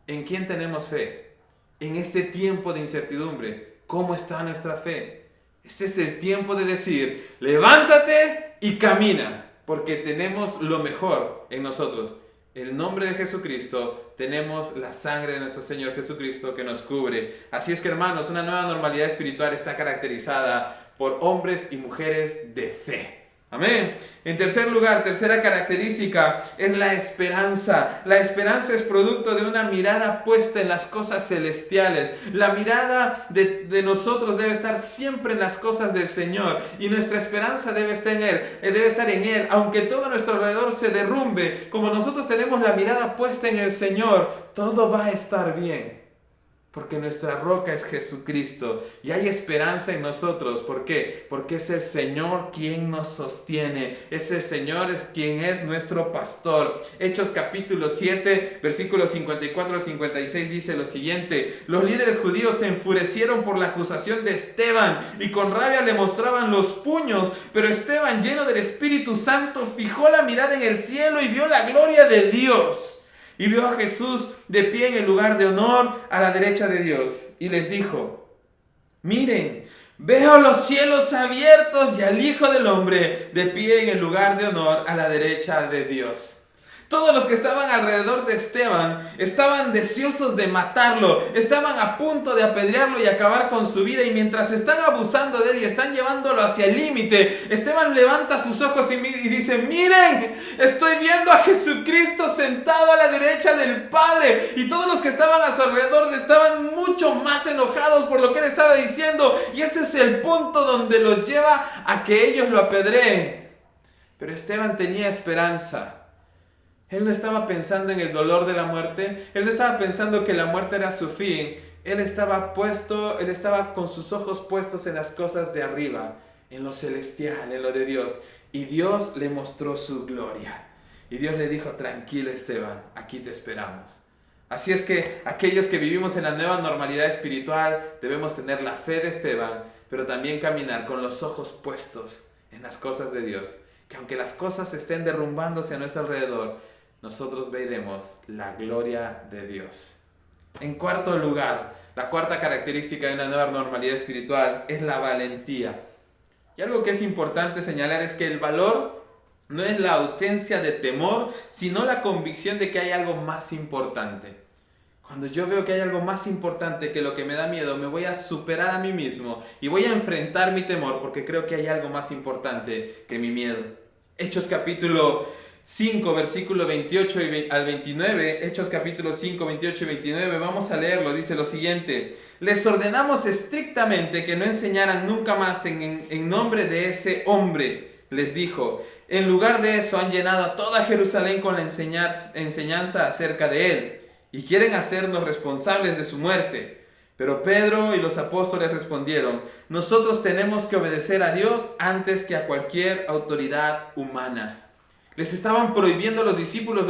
¿En quién tenemos fe? En este tiempo de incertidumbre, ¿cómo está nuestra fe? Este es el tiempo de decir, levántate y camina, porque tenemos lo mejor en nosotros. El nombre de Jesucristo, tenemos la sangre de nuestro Señor Jesucristo que nos cubre. Así es que, hermanos, una nueva normalidad espiritual está caracterizada por hombres y mujeres de fe. Amén. En tercer lugar, tercera característica es la esperanza. La esperanza es producto de una mirada puesta en las cosas celestiales. La mirada de nosotros debe estar siempre en las cosas del Señor. Y nuestra esperanza debe estar en Él. Aunque todo a nuestro alrededor se derrumbe, como nosotros tenemos la mirada puesta en el Señor, todo va a estar bien. Porque nuestra roca es Jesucristo y hay esperanza en nosotros. ¿Por qué? Porque es el Señor quien nos sostiene. Es el Señor quien es nuestro pastor. Hechos capítulo 7, versículos 54 al 56 dice lo siguiente. Los líderes judíos se enfurecieron por la acusación de Esteban y con rabia le mostraban los puños. Pero Esteban, lleno del Espíritu Santo, fijó la mirada en el cielo y vio la gloria de Dios. Y vio a Jesús de pie en el lugar de honor a la derecha de Dios. Y les dijo, Miren, veo los cielos abiertos y al Hijo del Hombre de pie en el lugar de honor a la derecha de Dios. Todos los que estaban alrededor de Esteban estaban deseosos de matarlo, estaban a punto de apedrearlo y acabar con su vida, y mientras están abusando de él y están llevándolo hacia el límite, Esteban levanta sus ojos y dice: miren, estoy viendo a Jesucristo sentado a la derecha del Padre. Y todos los que estaban a su alrededor estaban mucho más enojados por lo que él estaba diciendo, y este es el punto donde los lleva a que ellos lo apedreen. Pero Esteban tenía esperanza. Él no estaba pensando en el dolor de la muerte. Él no estaba pensando que la muerte era su fin. Él estaba con sus ojos puestos en las cosas de arriba, en lo celestial, en lo de Dios. Y Dios le mostró su gloria. Y Dios le dijo: tranquilo, Esteban, aquí te esperamos. Así es que aquellos que vivimos en la nueva normalidad espiritual debemos tener la fe de Esteban, pero también caminar con los ojos puestos en las cosas de Dios. Que aunque las cosas estén derrumbándose a nuestro alrededor, nosotros veremos la gloria de Dios. En cuarto lugar, la cuarta característica de una nueva normalidad espiritual es la valentía. Y algo que es importante señalar es que el valor no es la ausencia de temor, sino la convicción de que hay algo más importante. Cuando yo veo que hay algo más importante que lo que me da miedo, me voy a superar a mí mismo y voy a enfrentar mi temor, porque creo que hay algo más importante que mi miedo. Hechos capítulo 5, versículo 28 al 29, Hechos capítulo 5, 28 y 29, vamos a leerlo, dice lo siguiente: les ordenamos estrictamente que no enseñaran nunca más en nombre de ese hombre, les dijo. En lugar de eso han llenado a toda Jerusalén con la enseñanza acerca de él, y quieren hacernos responsables de su muerte. Pero Pedro y los apóstoles respondieron: nosotros tenemos que obedecer a Dios antes que a cualquier autoridad humana. Les estaban prohibiendo a los discípulos,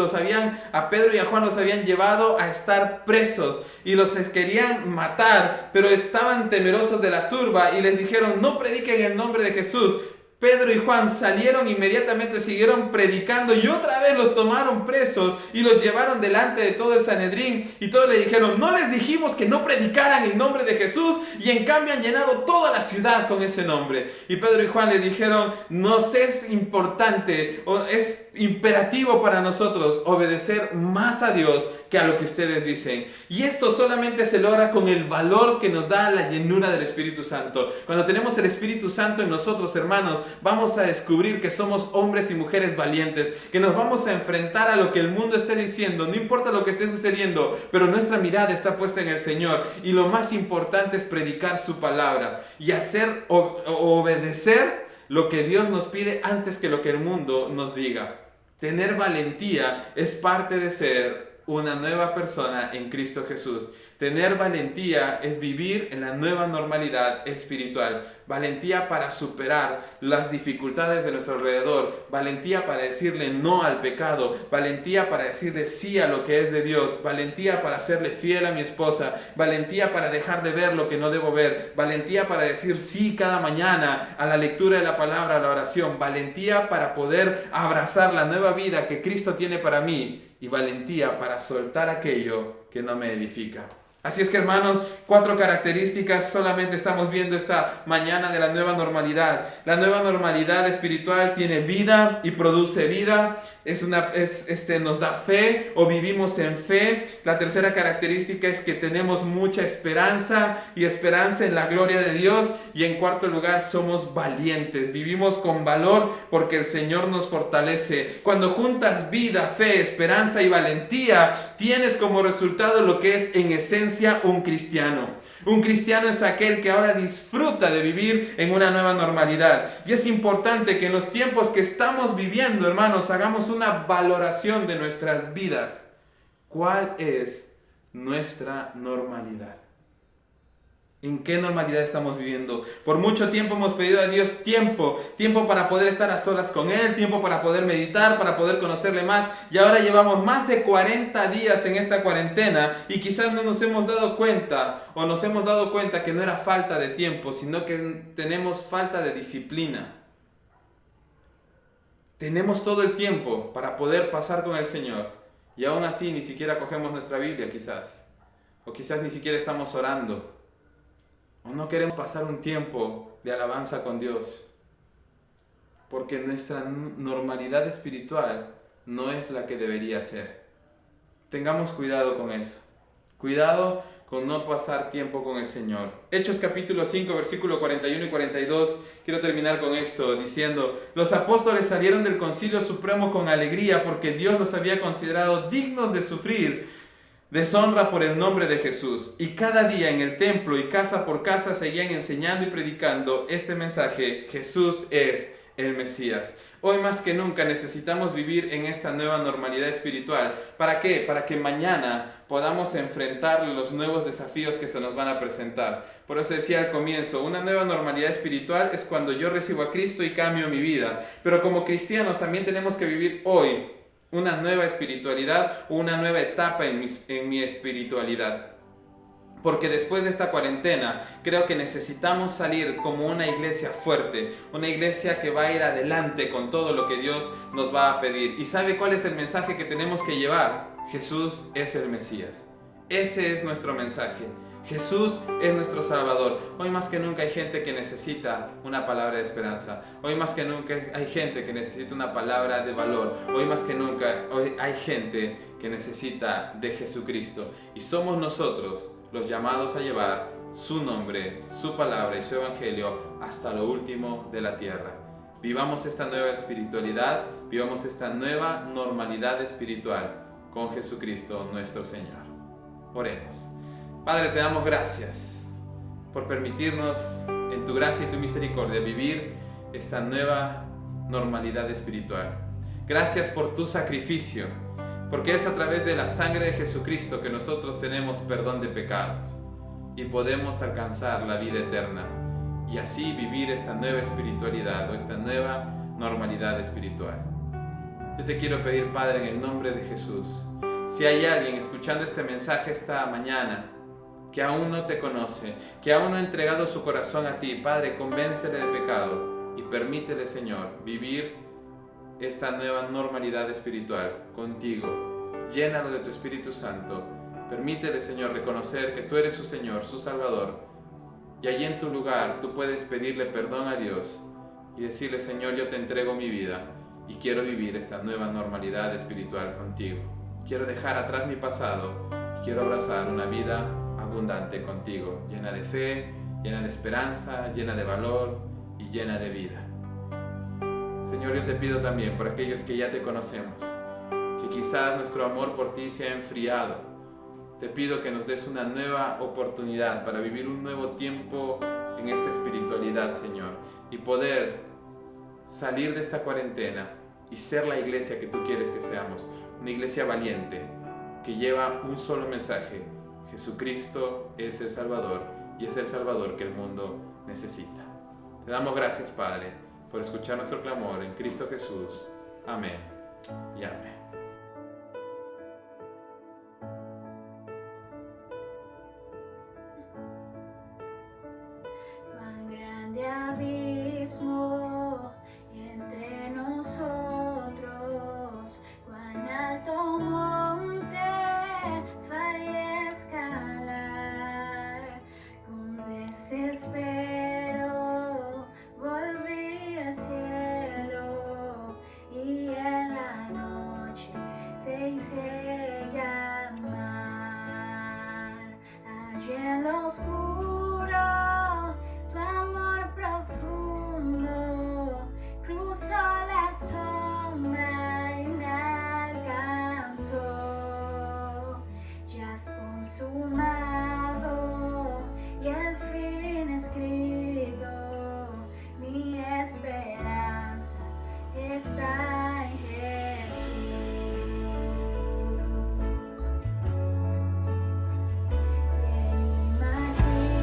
a Pedro y a Juan los habían llevado a estar presos y los querían matar, pero estaban temerosos de la turba y les dijeron: no prediquen en el nombre de Jesús. Pedro y Juan salieron inmediatamente, siguieron predicando y otra vez los tomaron presos y los llevaron delante de todo el Sanedrín, y todos le dijeron: no les dijimos que no predicaran en nombre de Jesús, y en cambio han llenado toda la ciudad con ese nombre. Y Pedro y Juan le dijeron: nos es importante, es imperativo para nosotros obedecer más a Dios que a lo que ustedes dicen. Y esto solamente se logra con el valor que nos da la llenura del Espíritu Santo. Cuando tenemos el Espíritu Santo en nosotros, hermanos, vamos a descubrir que somos hombres y mujeres valientes, que nos vamos a enfrentar a lo que el mundo esté diciendo, no importa lo que esté sucediendo, pero nuestra mirada está puesta en el Señor, y lo más importante es predicar su palabra y hacer obedecer lo que Dios nos pide antes que lo que el mundo nos diga. Tener valentía es parte de ser una nueva persona en Cristo Jesús. Tener valentía es vivir en la nueva normalidad espiritual. Valentía para superar las dificultades de nuestro alrededor. Valentía para decirle no al pecado. Valentía para decirle sí a lo que es de Dios. Valentía para serle fiel a mi esposa. Valentía para dejar de ver lo que no debo ver. Valentía para decir sí cada mañana a la lectura de la palabra, a la oración. Valentía para poder abrazar la nueva vida que Cristo tiene para mí. Y valentía para soltar aquello que no me edifica. Así es que, hermanos, 4 características solamente estamos viendo esta mañana de la nueva normalidad. La nueva normalidad espiritual tiene vida y produce vida. Nos da fe o vivimos en fe. La tercera característica es que tenemos mucha esperanza y esperanza en la gloria de Dios. Y en cuarto lugar, somos valientes. Vivimos con valor porque el Señor nos fortalece. Cuando juntas vida, fe, esperanza y valentía, tienes como resultado lo que es en esencia un cristiano. Un cristiano es aquel que ahora disfruta de vivir en una nueva normalidad. Y es importante que en los tiempos que estamos viviendo, hermanos, hagamos una valoración de nuestras vidas. ¿Cuál es nuestra normalidad? ¿En qué normalidad estamos viviendo? Por mucho tiempo hemos pedido a Dios tiempo para poder estar a solas con Él, tiempo para poder meditar, para poder conocerle más, y ahora llevamos más de 40 días en esta cuarentena y quizás no nos hemos dado cuenta, o nos hemos dado cuenta que no era falta de tiempo, sino que tenemos falta de disciplina. Tenemos todo el tiempo para poder pasar con el Señor, y aún así ni siquiera cogemos nuestra Biblia quizás, o quizás ni siquiera estamos orando. o no queremos pasar un tiempo de alabanza con Dios, porque nuestra normalidad espiritual no es la que debería ser. Tengamos cuidado con eso. Cuidado con no pasar tiempo con el Señor. Hechos capítulo 5, versículo 41 y 42. Quiero terminar con esto diciendo: los apóstoles salieron del concilio supremo con alegría porque Dios los había considerado dignos de sufrir deshonra por el nombre de Jesús. Y cada día en el templo y casa por casa seguían enseñando y predicando este mensaje: Jesús es el Mesías. Hoy más que nunca necesitamos vivir en esta nueva normalidad espiritual. ¿Para qué? Para que mañana podamos enfrentar los nuevos desafíos que se nos van a presentar. Por eso decía al comienzo, una nueva normalidad espiritual es cuando yo recibo a Cristo y cambio mi vida. Pero como cristianos también tenemos que vivir hoy una nueva espiritualidad, una nueva etapa en mi espiritualidad. Porque después de esta cuarentena, creo que necesitamos salir como una iglesia fuerte, una iglesia que va a ir adelante con todo lo que Dios nos va a pedir. ¿Y sabe cuál es el mensaje que tenemos que llevar? Jesús es el Mesías. Ese es nuestro mensaje. Jesús es nuestro Salvador. Hoy más que nunca hay gente que necesita una palabra de esperanza. Hoy más que nunca hay gente que necesita una palabra de valor. Hoy más que nunca hay gente que necesita de Jesucristo. Y somos nosotros los llamados a llevar su nombre, su palabra y su evangelio hasta lo último de la tierra. Vivamos esta nueva espiritualidad, vivamos esta nueva normalidad espiritual con Jesucristo nuestro Señor. Oremos. Padre, te damos gracias por permitirnos en tu gracia y tu misericordia vivir esta nueva normalidad espiritual. Gracias por tu sacrificio, porque es a través de la sangre de Jesucristo que nosotros tenemos perdón de pecados y podemos alcanzar la vida eterna y así vivir esta nueva espiritualidad o esta nueva normalidad espiritual. Yo te quiero pedir, Padre, en el nombre de Jesús, si hay alguien escuchando este mensaje esta mañana que aún no te conoce, que aún no ha entregado su corazón a ti, Padre, convéncele de pecado y permítele, Señor, vivir esta nueva normalidad espiritual contigo. Llénalo de tu Espíritu Santo. Permítele, Señor, reconocer que tú eres su Señor, su Salvador. Y allí en tu lugar tú puedes pedirle perdón a Dios y decirle: Señor, yo te entrego mi vida y quiero vivir esta nueva normalidad espiritual contigo. Quiero dejar atrás mi pasado y quiero abrazar una vida abundante contigo, llena de fe, llena de esperanza, llena de valor y llena de vida. Señor, yo te pido también por aquellos que ya te conocemos, que quizás nuestro amor por ti se ha enfriado. Te pido que nos des una nueva oportunidad para vivir un nuevo tiempo en esta espiritualidad, Señor, y poder salir de esta cuarentena y ser la iglesia que tú quieres que seamos, una iglesia valiente que lleva un solo mensaje: Jesucristo es el Salvador y es el Salvador que el mundo necesita. Te damos gracias, Padre, por escuchar nuestro clamor en Cristo Jesús. Amén y amén. Cuán grande abismo entre nosotros, cuán alto monte falla escalar. Con desespero volví al cielo y en la noche te hice llamar. Allí en lo oscuro tu amor profundo cruzó la sombra y me alcanzó. Ya has consumado y el fin escrito, mi esperanza está en Jesús. Te imaginas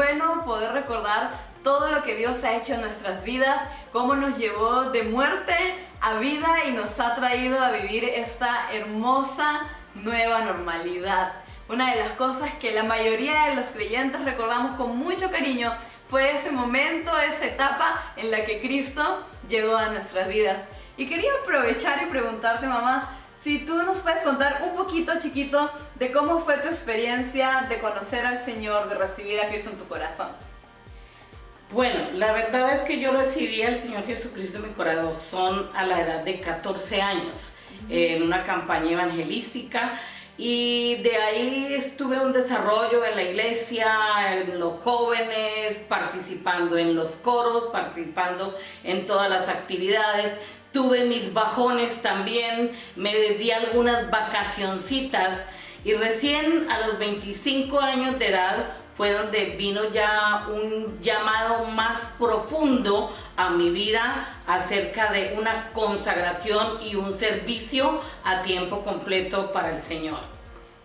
bueno poder recordar todo lo que Dios ha hecho en nuestras vidas, cómo nos llevó de muerte a vida y nos ha traído a vivir esta hermosa nueva normalidad. Una de las cosas que la mayoría de los creyentes recordamos con mucho cariño fue ese momento, esa etapa en la que Cristo llegó a nuestras vidas. Y quería aprovechar y preguntarte, mamá, si tú nos puedes contar un poquito, chiquito, de cómo fue tu experiencia de conocer al Señor, de recibir a Cristo en tu corazón. Bueno, la verdad es que yo recibí al Señor Jesucristo en mi corazón a la edad de 14 años, en una campaña evangelística, y de ahí tuve un desarrollo en la iglesia, en los jóvenes, participando en los coros, participando en todas las actividades. Tuve mis bajones también, me di algunas vacacioncitas, y recién a los 25 años de edad fue donde vino ya un llamado más profundo a mi vida acerca de una consagración y un servicio a tiempo completo para el Señor.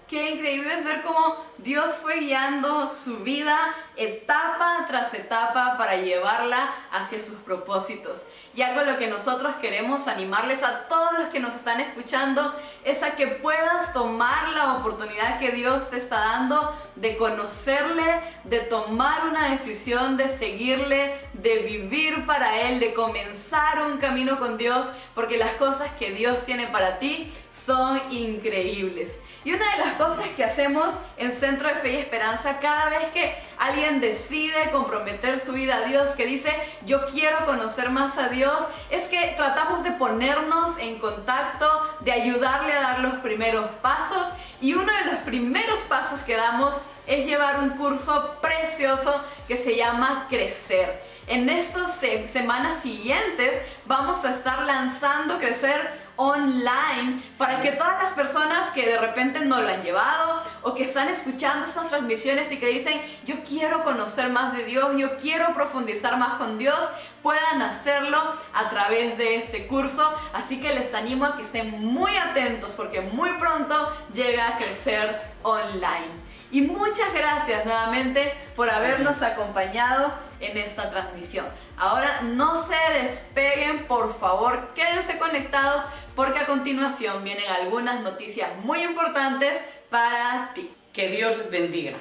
Qué increíble es ver cómo Dios fue guiando su vida etapa tras etapa para llevarla hacia sus propósitos. Y algo a lo que nosotros queremos animarles a todos los que nos están escuchando es a que puedas tomar la oportunidad que Dios te está dando de conocerle, de tomar una decisión, de seguirle, de vivir para Él, de comenzar un camino con Dios, porque las cosas que Dios tiene para ti son increíbles. Y una de las cosas que hacemos en Centro de Fe y Esperanza cada vez que alguien decide comprometer su vida a Dios, que dice yo quiero conocer más a Dios, es que tratamos de ponernos en contacto, de ayudarle a dar los primeros pasos, y uno de los primeros pasos que damos es llevar un curso precioso que se llama Crecer. En estas semanas siguientes vamos a estar lanzando Crecer online para que todas las personas que de repente no lo han llevado o que están escuchando estas transmisiones y que dicen yo quiero conocer más de Dios, yo quiero profundizar más con Dios, puedan hacerlo a través de este curso. Así que les animo a que estén muy atentos porque muy pronto llega Crecer online. Y muchas gracias nuevamente por habernos acompañado en esta transmisión. Ahora no se despeguen, por favor, quédense conectados porque a continuación vienen algunas noticias muy importantes para ti. Que Dios les bendiga.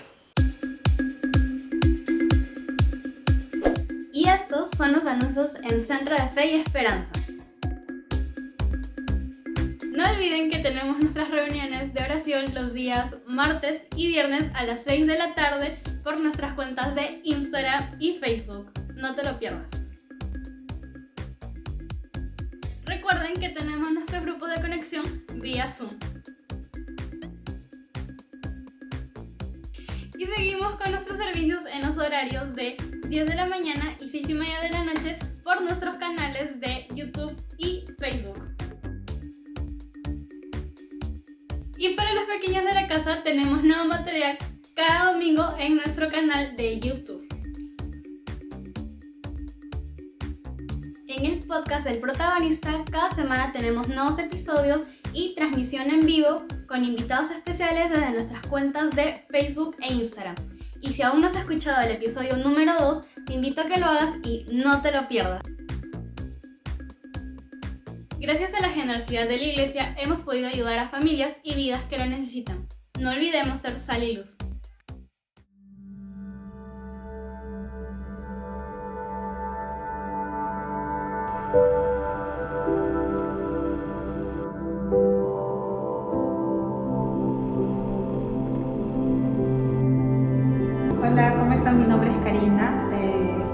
Y estos son los anuncios en Centro de Fe y Esperanza. No olviden que tenemos nuestras reuniones de oración los días martes y viernes a las 6 de la tarde por nuestras cuentas de Instagram y Facebook. No te lo pierdas. Recuerden que tenemos nuestros grupos de conexión vía Zoom. Y seguimos con nuestros servicios en los horarios de 10 de la mañana y 6:30 de la noche por nuestros canales de YouTube y Facebook. Y para los pequeños de la casa tenemos nuevo material cada domingo en nuestro canal de YouTube. En el podcast del protagonista, cada semana tenemos nuevos episodios y transmisión en vivo con invitados especiales desde nuestras cuentas de Facebook e Instagram. Y si aún no has escuchado el episodio número 2, te invito a que lo hagas y no te lo pierdas. Gracias a la generosidad de la iglesia hemos podido ayudar a familias y vidas que lo necesitan. No olvidemos ser sal y luz. Hola, ¿cómo están? Mi nombre es Karina,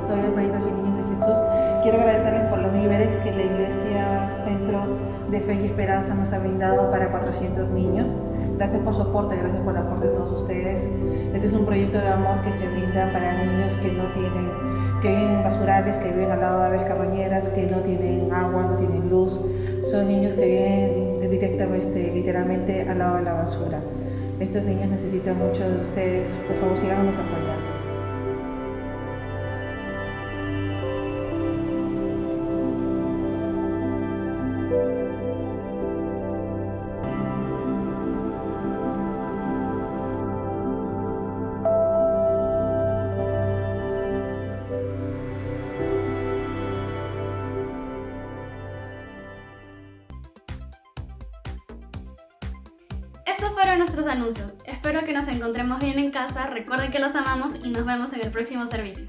soy del proyecto 100 Niños de Jesús. Quiero agradecerles por los víveres que la Iglesia Centro de Fe y Esperanza nos ha brindado para 400 niños. Gracias por su aporte, gracias por el aporte de todos ustedes. Este es un proyecto de amor que se brinda para niños que no tienen, que viven en basurales, que viven al lado de aves carroñeras, que no tienen agua, no tienen luz. Son niños que viven directamente, literalmente al lado de la basura. Estos niños necesitan mucho de ustedes. Por favor, síganos apoyando. Esos fueron nuestros anuncios. Espero que nos encontremos bien en casa. Recuerden que los amamos y nos vemos en el próximo servicio.